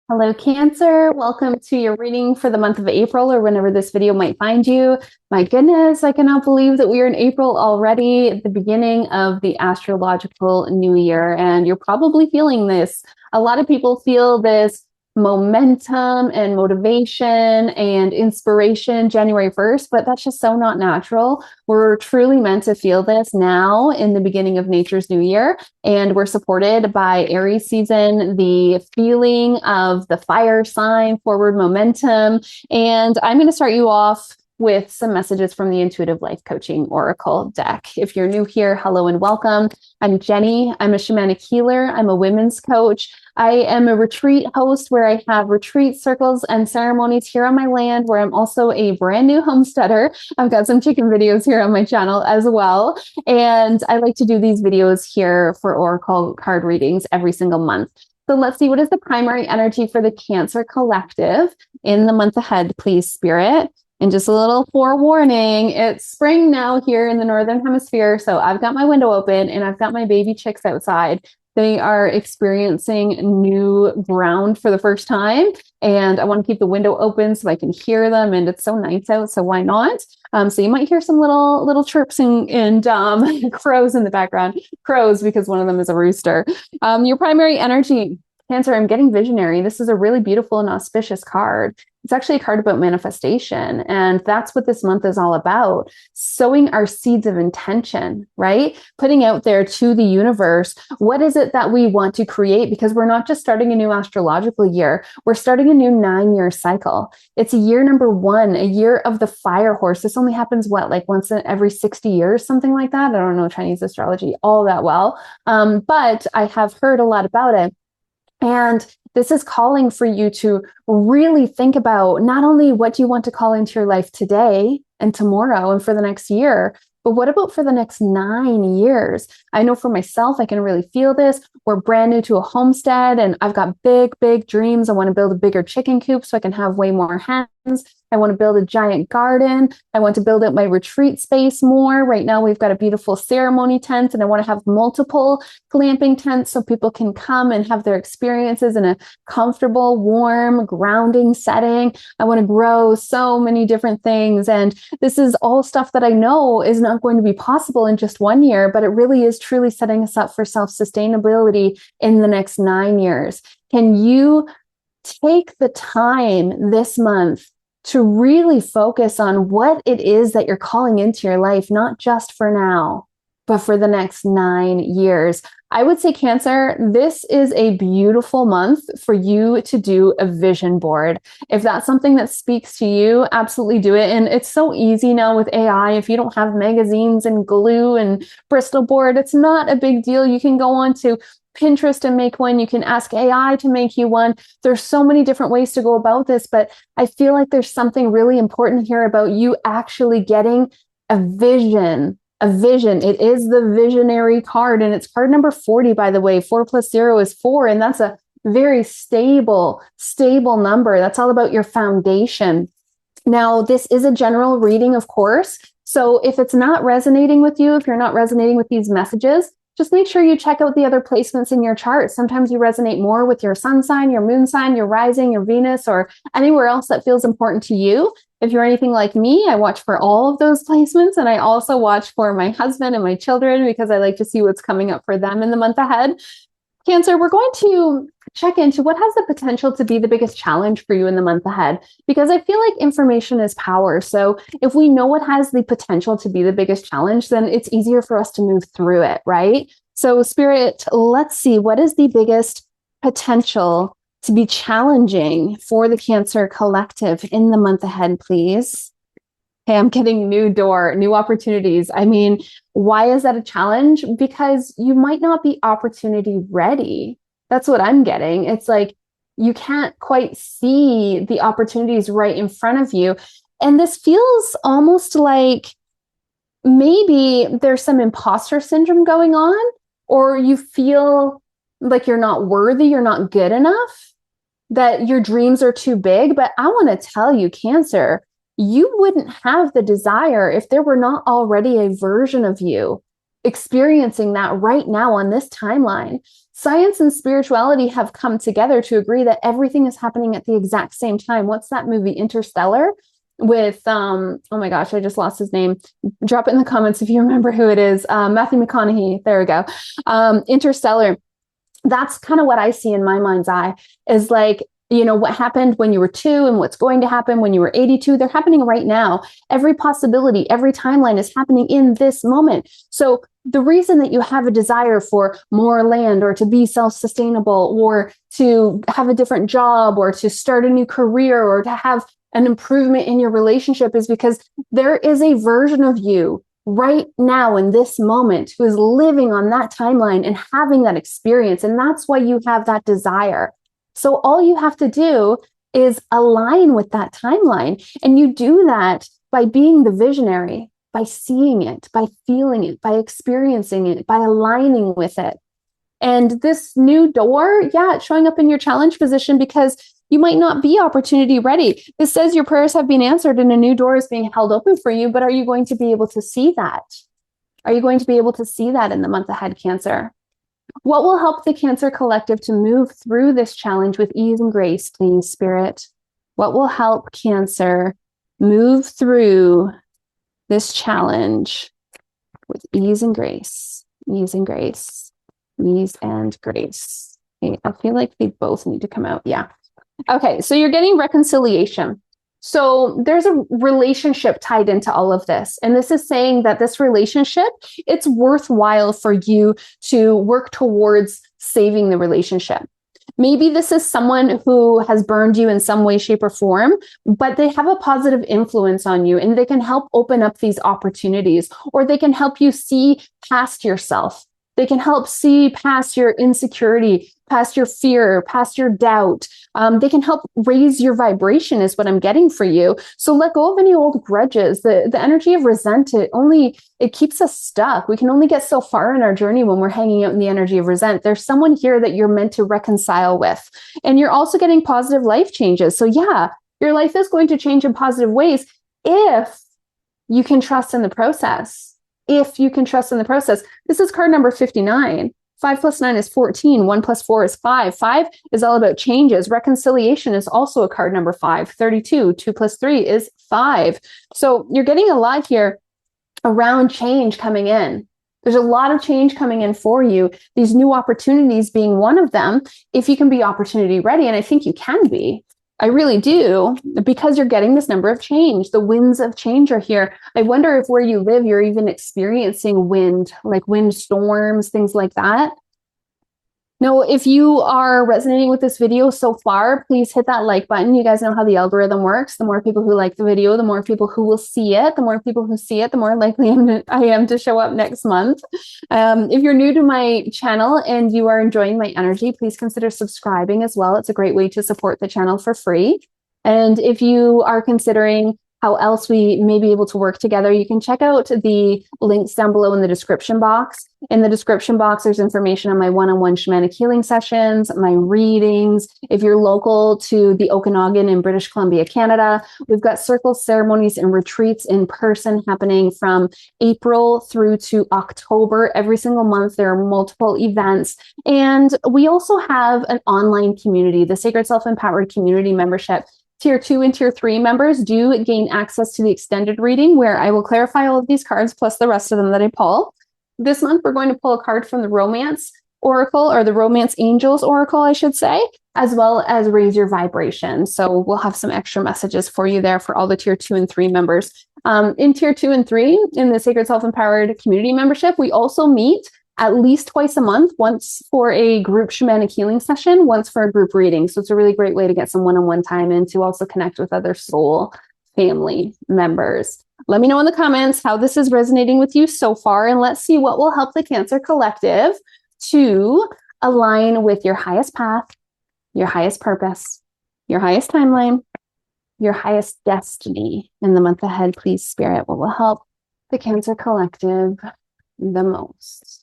Hello, Cancer. Welcome to your reading for the month of April or whenever this video might find you. My goodness, I cannot believe that we are in April already, at the beginning of the astrological new year. And you're probably feeling this. A lot of people feel this momentum and motivation and inspiration January 1st, but that's just so not natural. We're truly meant to feel this now in the beginning of nature's new year. And we're supported by Aries season, the feeling of the fire sign, forward momentum. And I'm going to start you off with some messages from the Intuitive Life Coaching Oracle deck. If you're new here, hello and welcome. I'm Jenny. I'm a shamanic healer. I'm a women's coach. I am a retreat host where I have retreat circles and ceremonies here on my land, where I'm also a brand new homesteader. I've got some chicken videos here on my channel as well. And I like to do these videos here for Oracle card readings every single month. So let's see, what is the primary energy for the Cancer Collective in the month ahead, please, Spirit? And just a little forewarning, it's spring now here in the Northern Hemisphere. So I've got my window open and I've got my baby chicks outside. They are experiencing new ground for the first time. And I want to keep the window open so I can hear them. And it's so nice out, so why not? So you might hear some little chirps and crows in the background. Crows, because one of them is a rooster. Your primary energy, Cancer, I'm getting visionary. This is a really beautiful and auspicious card. It's actually a card about manifestation. And that's what this month is all about. Sowing our seeds of intention, right? Putting out there to the universe, what is it that we want to create? Because we're not just starting a new astrological year. We're starting a new 9-year cycle. It's year number 1, a year of the fire horse. This only happens, like once every 60 years, something like that. I don't know Chinese astrology all that well. But I have heard a lot about it. And this is calling for you to really think about not only what do you want to call into your life today and tomorrow and for the next year, but what about for the next 9 years? I know for myself, I can really feel this. We're brand new to a homestead and I've got big, big dreams. I want to build a bigger chicken coop so I can have way more hens. I want to build a giant garden. I want to build out my retreat space more. Right now, we've got a beautiful ceremony tent, and I want to have multiple glamping tents so people can come and have their experiences in a comfortable, warm, grounding setting. I want to grow so many different things. And this is all stuff that I know is not going to be possible in just 1 year, but it really is truly setting us up for self-sustainability in the next 9 years. Can you take the time this month to really focus on what it is that you're calling into your life, not just for now, but for the next 9 years? I would say, Cancer, this is a beautiful month for you to do a vision board. If that's something that speaks to you, absolutely do it. And it's so easy now with AI. If you don't have magazines and glue and Bristol board, it's not a big deal. You can go on to Pinterest and make one. You can ask AI to make you one. There's so many different ways to go about this, but I feel like there's something really important here about you actually getting a vision. A vision. It is the visionary card, and it's card number 40, by the way. 4 plus 0 is 4, and that's a very stable number. That's all about your foundation. Now, this is a general reading, of course. So if it's not resonating with you, if you're not resonating with these messages, just make sure you check out the other placements in your chart. Sometimes you resonate more with your sun sign, your moon sign, your rising, your Venus, or anywhere else that feels important to you. If you're anything like me, I watch for all of those placements, and I also watch for my husband and my children because I like to see what's coming up for them in the month ahead. Cancer, we're going to check into what has the potential to be the biggest challenge for you in the month ahead, because I feel like information is power. So if we know what has the potential to be the biggest challenge, then it's easier for us to move through it, right? So Spirit, let's see, what is the biggest potential to be challenging for the Cancer Collective in the month ahead, please? Hey, I'm getting new opportunities. I mean, why is that a challenge? Because you might not be opportunity ready. That's what I'm getting. It's like you can't quite see the opportunities right in front of you. And this feels almost like maybe there's some imposter syndrome going on, or you feel like you're not worthy, you're not good enough, that your dreams are too big. But I want to tell you, Cancer, you wouldn't have the desire if there were not already a version of you experiencing that right now on this timeline. Science and spirituality have come together to agree that everything is happening at the exact same time. What's that movie, Interstellar? With, oh my gosh, I just lost his name. Drop it in the comments if you remember who it is. Matthew McConaughey. There we go. Interstellar. That's kind of what I see in my mind's eye, is like, you know, what happened when you were 2 and what's going to happen when you were 82, they're happening right now. Every possibility, every timeline is happening in this moment. So the reason that you have a desire for more land, or to be self-sustainable, or to have a different job, or to start a new career, or to have an improvement in your relationship, is because there is a version of you right now in this moment who is living on that timeline and having that experience. And that's why you have that desire. So all you have to do is align with that timeline. And you do that by being the visionary, by seeing it, by feeling it, by experiencing it, by aligning with it. And this new door, it's showing up in your challenge position because you might not be opportunity ready. This says your prayers have been answered and a new door is being held open for you, but are you going to be able to see that? Are you going to be able to see that in the month ahead, Cancer? What will help the Cancer Collective to move through this challenge with ease and grace, please, Spirit? What will help Cancer move through this challenge with ease and grace? Ease and grace. Ease and grace. Okay, I feel like they both need to come out. Yeah. Okay, so you're getting reconciliation. So there's a relationship tied into all of this. And this is saying that this relationship, it's worthwhile for you to work towards saving the relationship. Maybe this is someone who has burned you in some way, shape, or form, but they have a positive influence on you and they can help open up these opportunities, or they can help you see past yourself. They can help see past your insecurity, past your fear, past your doubt. They can help raise your vibration is what I'm getting for you. So let go of any old grudges. The energy of resentment, it keeps us stuck. We can only get so far in our journey when we're hanging out in the energy of resent. There's someone here that you're meant to reconcile with. And you're also getting positive life changes. So yeah, your life is going to change in positive ways if you can trust in the process. If you can trust in the process. This is card number 59. 5 plus 9 is 14. 1 plus 4 is 5. 5 is all about changes. Reconciliation is also a card number 5. 32. 2 plus 3 is 5. So you're getting a lot here around change coming in. There's a lot of change coming in for you. These new opportunities being one of them, if you can be opportunity ready. And I think you can be. I really do, because you're getting this number of change. The winds of change are here. I wonder if where you live, you're even experiencing wind, like wind storms, things like that. Now, if you are resonating with this video so far, please hit that like button. You guys know how the algorithm works. The more people who like the video, the more people who will see it. The more people who see it, the more likely I am to show up next month. If you're new to my channel and you are enjoying my energy, please consider subscribing as well. It's a great way to support the channel for free. And if you are considering how else we may be able to work together, you can check out the links down below in the description box. In the description box, there's information on my one-on-one shamanic healing sessions, my readings. If you're local to the Okanagan in British Columbia, Canada, we've got circles, ceremonies, and retreats in person happening from April through to October. Every single month, there are multiple events. And we also have an online community, the Sacred Self-Empowered Community Membership. Tier 2 and Tier 3 members do gain access to the extended reading, where I will clarify all of these cards plus the rest of them that I pull. This month, we're going to pull a card from the Romance Oracle, or the Romance Angels Oracle, I should say, as well as Raise Your Vibration. So we'll have some extra messages for you there for all the Tier 2 and 3 members. In Tier 2 and 3, in the Sacred Self-Empowered Community Membership, we also meet at least twice a month, once for a group shamanic healing session, once for a group reading. So it's a really great way to get some one-on-one time and to also connect with other soul family members. Let me know in the comments how this is resonating with you so far, and let's see what will help the Cancer Collective to align with your highest path, your highest purpose, your highest timeline, your highest destiny in the month ahead. Please, Spirit, what will help the Cancer Collective the most?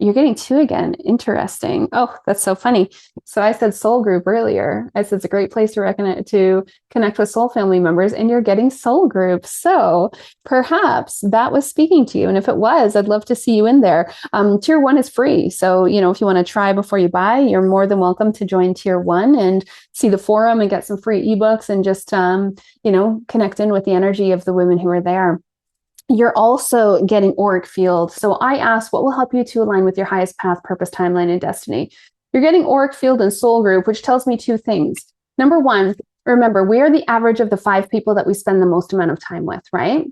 You're getting two again. Interesting. Oh, that's so funny. So I said soul group earlier. I said it's a great place to connect with soul family members, and you're getting soul group. So perhaps that was speaking to you. And if it was, I'd love to see you in there. Tier 1 is free. So, if you want to try before you buy, you're more than welcome to join Tier 1 and see the forum and get some free ebooks and just, connect in with the energy of the women who are there. You're also getting auric field. So I asked, what will help you to align with your highest path, purpose, timeline, and destiny? You're getting auric field and soul group, which tells me two things. Number one, remember, we are the average of the 5 people that we spend the most amount of time with, right?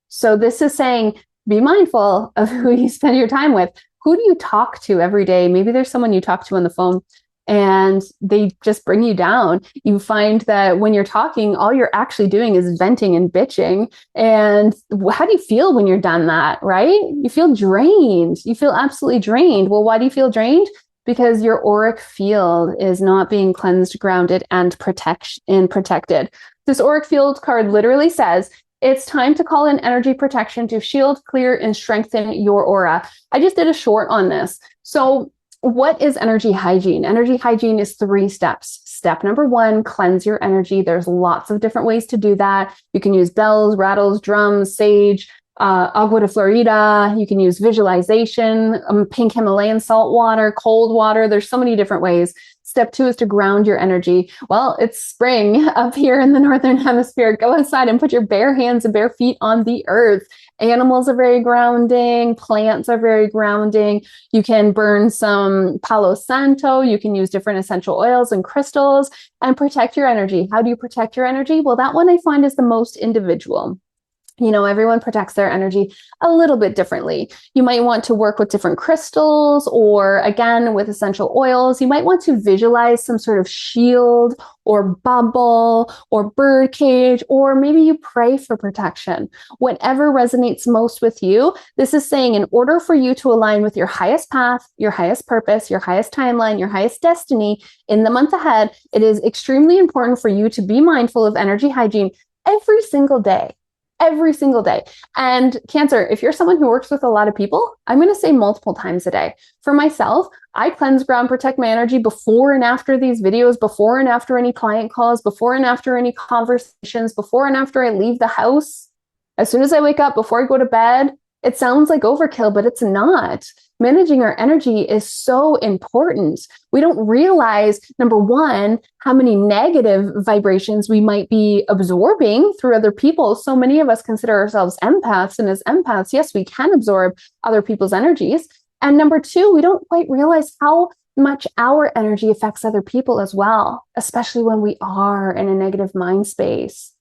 So this is saying, be mindful of who you spend your time with. Who do you talk to every day? Maybe there's someone you talk to on the phone and they just bring you down. You find that when you're talking, all you're actually doing is venting and bitching. And how do you feel when you're done that, right? You feel drained. You feel absolutely drained. Well, why do you feel drained? Because your auric field is not being cleansed, grounded, and protected. This auric field card literally says, it's time to call in energy protection to shield, clear, and strengthen your aura. I just did a short on this. So what is energy hygiene? Energy hygiene is 3 steps. Step number 1, cleanse your energy. There's lots of different ways to do that. You can use bells, rattles, drums, sage, agua de Florida. You can use visualization, pink Himalayan salt water, cold water. There's so many different ways. Step 2 is to ground your energy. Well, it's spring up here in the Northern Hemisphere. Go outside and put your bare hands and bare feet on the earth. Animals are very grounding. Plants are very grounding. You can burn some Palo Santo. You can use different essential oils and crystals and protect your energy. How do you protect your energy? Well, that one I find is the most individual. Everyone protects their energy a little bit differently. You might want to work with different crystals, or again, with essential oils. You might want to visualize some sort of shield or bubble or bird cage, or maybe you pray for protection. Whatever resonates most with you. This is saying, in order for you to align with your highest path, your highest purpose, your highest timeline, your highest destiny in the month ahead, it is extremely important for you to be mindful of energy hygiene every single day. Every single day. And Cancer, if you're someone who works with a lot of people, I'm going to say multiple times a day. For myself, I cleanse, ground, protect my energy before and after these videos, before and after any client calls, before and after any conversations, before and after I leave the house. As soon as I wake up, before I go to bed. It sounds like overkill, but it's not. Managing our energy is so important. We don't realize, number one, how many negative vibrations we might be absorbing through other people. So many of us consider ourselves empaths, and as empaths, yes, we can absorb other people's energies. And number 2, we don't quite realize how much our energy affects other people as well, especially when we are in a negative mind space.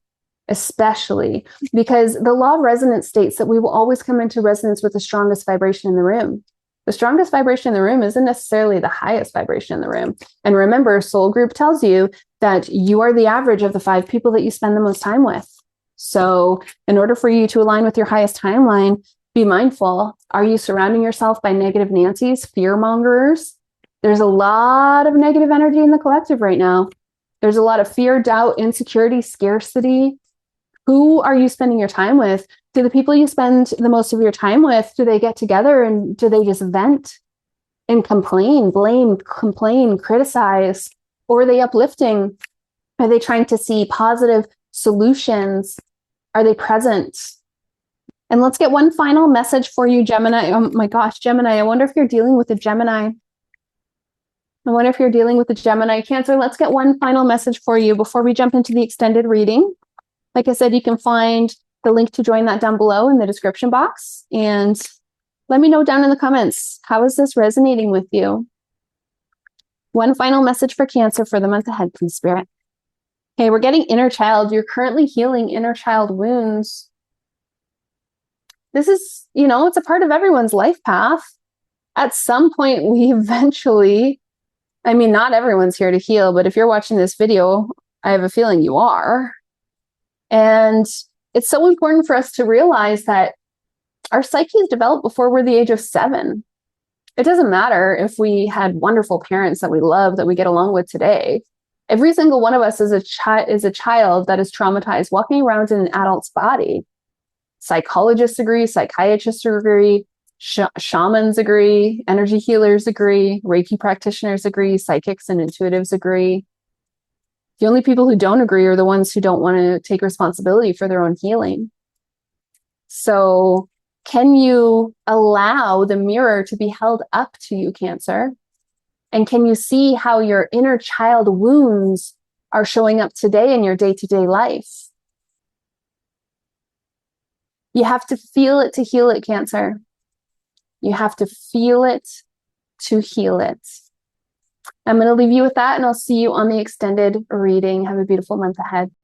Especially because the law of resonance states that we will always come into resonance with the strongest vibration in the room. The strongest vibration in the room isn't necessarily the highest vibration in the room. And remember, soul group tells you that you are the average of the 5 people that you spend the most time with. So in order for you to align with your highest timeline, be mindful. Are you surrounding yourself by negative Nancy's, fear mongers? There's a lot of negative energy in the collective right now. There's a lot of fear, doubt, insecurity, scarcity. Who are you spending your time with? Do the people you spend the most of your time with, do they get together and do they just vent and complain, blame, complain, criticize? Or are they uplifting? Are they trying to see positive solutions? Are they present? And let's get one final message for you, Gemini. Oh my gosh, Gemini, I wonder if you're dealing with a Gemini. I wonder if you're dealing with a Gemini. Cancer, let's get one final message for you before we jump into the extended reading. Like I said, you can find the link to join that down below in the description box. And let me know down in the comments, how is this resonating with you? One final message for Cancer for the month ahead, please, Spirit. Okay, we're getting inner child. You're currently healing inner child wounds. This is, it's a part of everyone's life path. At some point, we eventually, not everyone's here to heal, but if you're watching this video, I have a feeling you are. And it's so important for us to realize that our psyche is developed before we're the age of 7. It doesn't matter if we had wonderful parents that we love, that we get along with today. Every single one of us is a child that is traumatized, walking around in an adult's body. Psychologists agree, psychiatrists agree. Shamans agree, energy healers agree, Reiki practitioners agree, psychics and intuitives agree. The only people who don't agree are the ones who don't want to take responsibility for their own healing. So, can you allow the mirror to be held up to you, Cancer? And can you see how your inner child wounds are showing up today in your day-to-day life? You have to feel it to heal it, Cancer. You have to feel it to heal it. I'm going to leave you with that, and I'll see you on the extended reading. Have a beautiful month ahead.